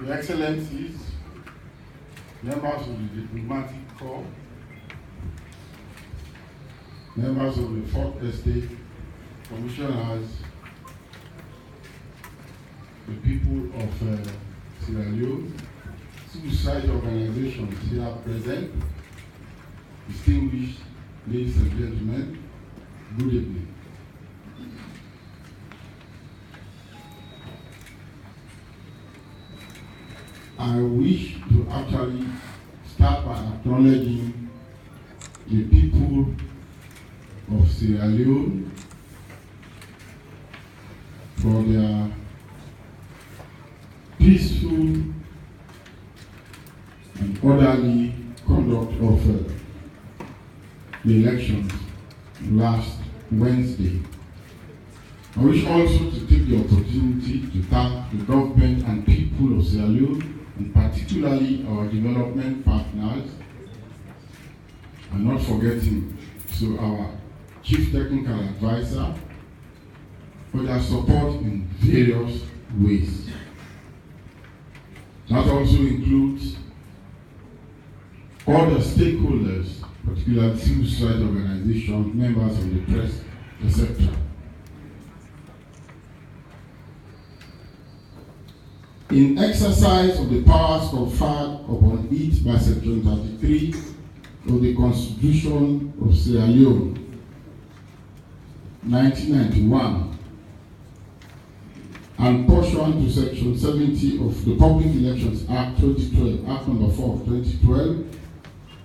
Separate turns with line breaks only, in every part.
Your Excellencies, members of the Diplomatic Corps, members of the Fourth Estate, commissioners, the people of Sierra Leone, civil society organizations here present, distinguished ladies and gentlemen, good evening. I wish to actually start by acknowledging the people of Sierra Leone for their peaceful and orderly conduct of the elections last Wednesday. I wish also to take the opportunity to thank the government and people of Sierra Leone, and particularly our development partners, and not forgetting our Chief Technical Advisor for their support in various ways. That also includes all the stakeholders, particularly civil society organizations, members of the press, etc. In exercise of the powers conferred upon it by Section 33 of the Constitution of Sierra Leone, 1991, and pursuant to Section 70 of the Public Elections Act 2012, Act No. 4 of 2012,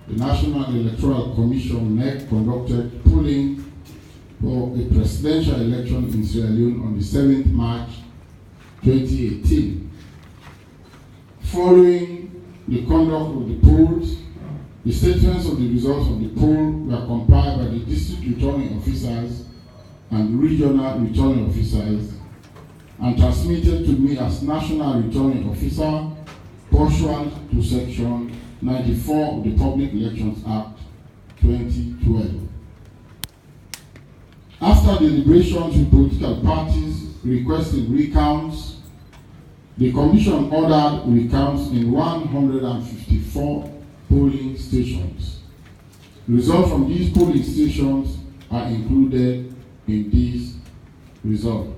the National Electoral Commission (NEC) conducted polling for a presidential election in Sierra Leone on the 7th March 2018. Following the conduct of the polls, the statements of the results of the poll were compiled by the district returning officers and regional returning officers and transmitted to me as national returning officer pursuant to Section 94 of the Public Elections Act 2012. After deliberations with political parties requesting recounts, the Commission ordered recounts in 154 polling stations. Results from these polling stations are included in these results.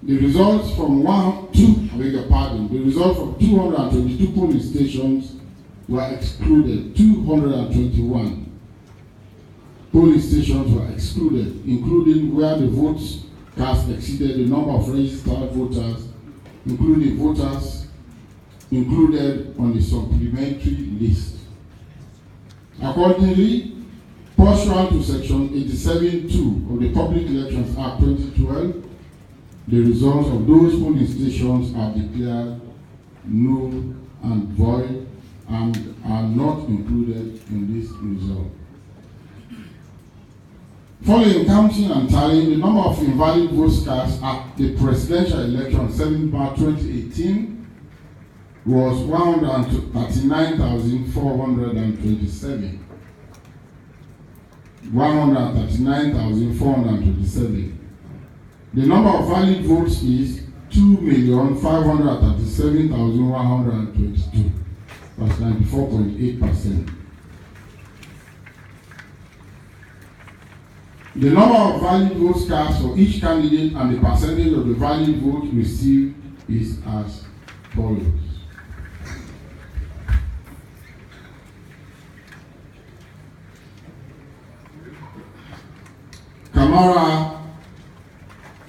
The results from 222 polling stations were excluded. 221 polling stations were excluded, including where the votes cast exceeded the number of registered voters, including voters included on the supplementary list. Accordingly, pursuant to Section 87(2) of the Public Elections Act 2012, the results of those polling stations are declared null and void and are not included in this result. Following counting and tallying, the number of invalid votes cast at the presidential election 7th March 2018 was 139,427. 139,427. The number of valid votes is 2,537,122. That's 94.8%. The number of valid votes cast for each candidate and the percentage of the valid votes received is as follows. Kamara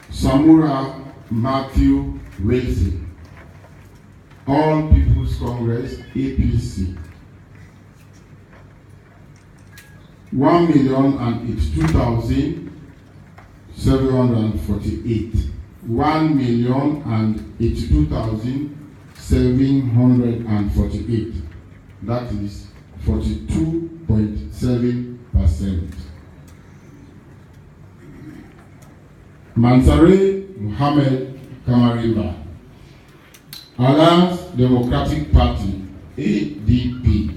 Samura Matthew Wilson, All People's Congress, APC, 1,082,748. 1,082,748. That is 42.7%. Mansare Mohammed Kamarimba, Alliance Democratic Party, ADP,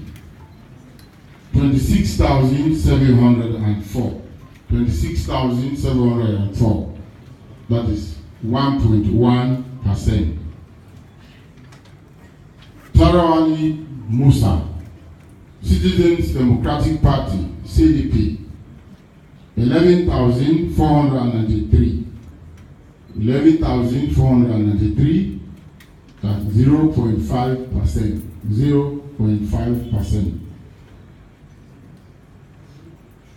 26,704. 26,704. That is 1.1%. Tarawani Musa, Citizens Democratic Party, CDP, 11,493. 11,493, that's 0.5%. 0.5%.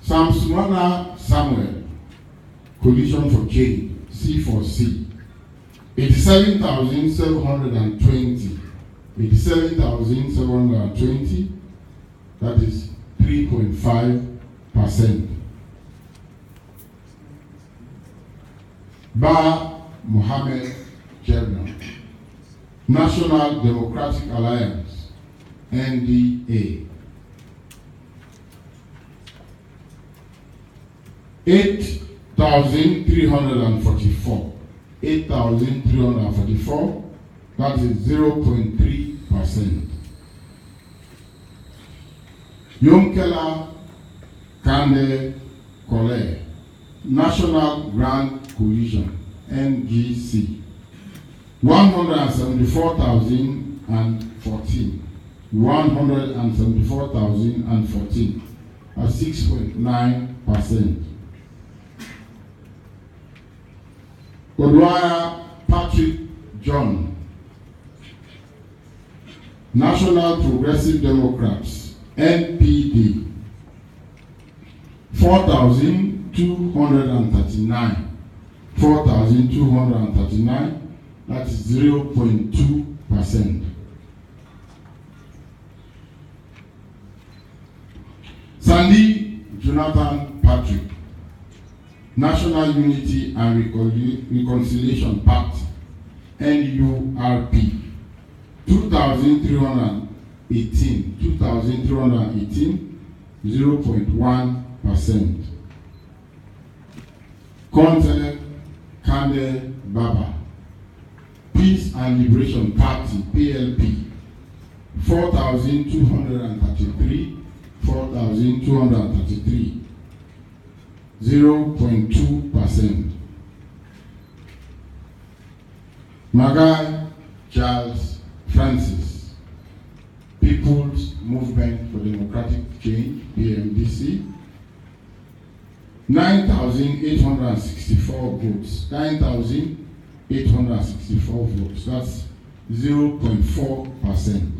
Samsumana Samuel, Coalition for Change, C4C, 87,720. 87,720, that is 3.5%. Ba Mohammed Jebna, National Democratic Alliance, NDA, 8,344. 8,344, that is 0.3%. Yonkela Kande Kole, National Grand Coalition, NGC, 174,014. 174,014 at 6.9%. Odwaya Patrick John, National Progressive Democrats, NPD, 4,239. 4,239, that is 0.2%. Sandy Jonathan Patrick, National Unity and Reconciliation Party, NURP, 2,318. 2,318, 0.1%. Conte Kande Baba, Peace and Liberation Party, PLP, 4,233. 4,233, 0.2%. Magai Charles Francis, People's Movement for Democratic Change, PMDC, 9,864 votes. 9,864 votes. That's 0.4%.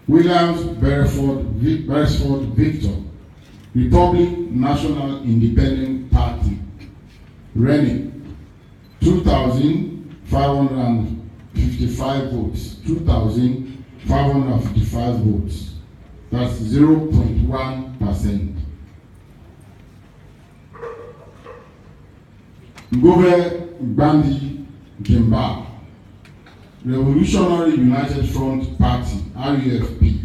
Williams Beresford Victor, Republic National Independent Party, Rennie, 2,555 votes. 2,555 votes. That's 0.1%. Ngove Bandi Jemba, Revolutionary United Front Party, RUFP,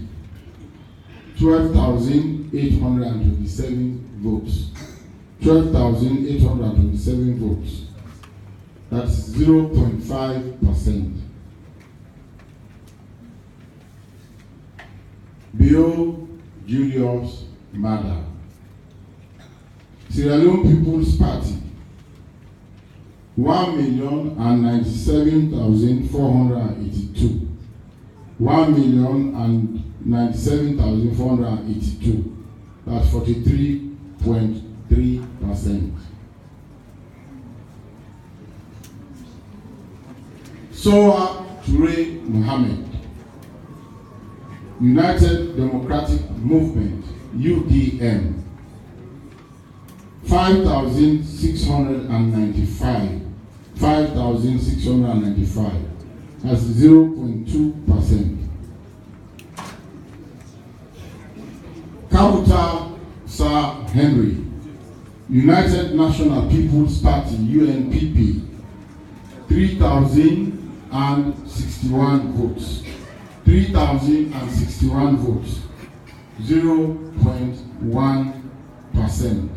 12,827 votes. 12,827 votes. That's 0.5%. Bio Julius Mada, Sierra Leone People's Party, 1,097,482. 1,097,482. That's 43.3%. Soa Toure Mohammed, United Democratic Movement, UDM, 5,695. 5,695. That's 0.2%. Kabuta Sir Henry, United National People's Party, UNPP, 3,061 votes. 3,061 votes. 0.1%.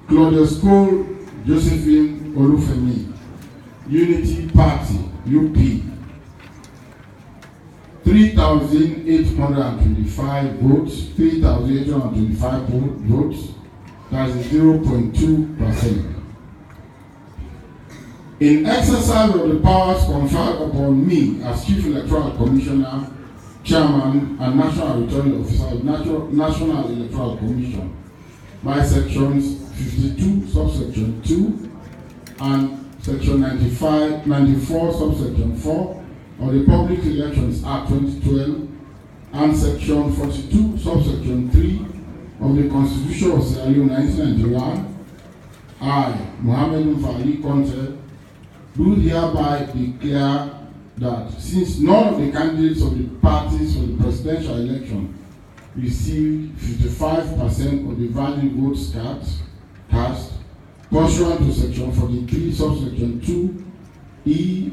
Claudius Cole Josephine Olufemi, Unity Party, UP, 3,825 votes. 3,825 votes. That's 0.2%. In exercise of the powers conferred upon me as Chief Electoral Commissioner, Chairman, and National Returning Officer of National Electoral Commission by Sections 52, subsection 2, and Section 94, subsection 4 of the Public Elections Act 2012, and Section 42, subsection 3 of the Constitution of Sierra Leone 1991, I, Mohammed Mfali Conte, do hereby declare that since none of the candidates of the parties for the presidential election received 55% of the valid votes cast pursuant to Section 43, subsection 2, E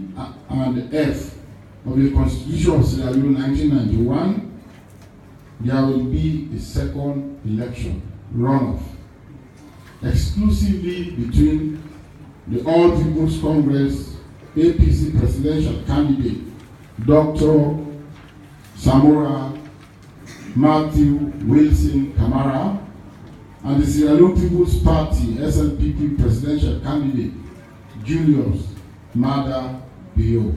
and F of the Constitution of Sierra Leone 1991, there will be a second election, runoff, exclusively between the All People's Congress APC presidential candidate, Dr. Samora Matthew Wilson Kamara, and the Sierra Leone People's Party SLPP presidential candidate, Julius Mada Bio.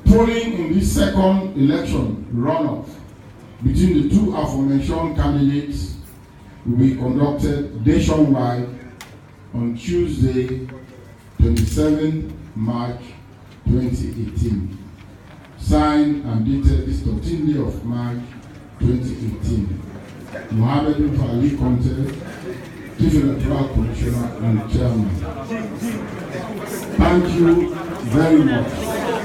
Polling in this second election runoff between the two aforementioned candidates will be conducted nationwide on Tuesday, 27th March 2018. Signed and dated this 13th day of March 2018. Mohammed Mfali Conte, Chief Electoral Commissioner and Chairman. Thank you very much.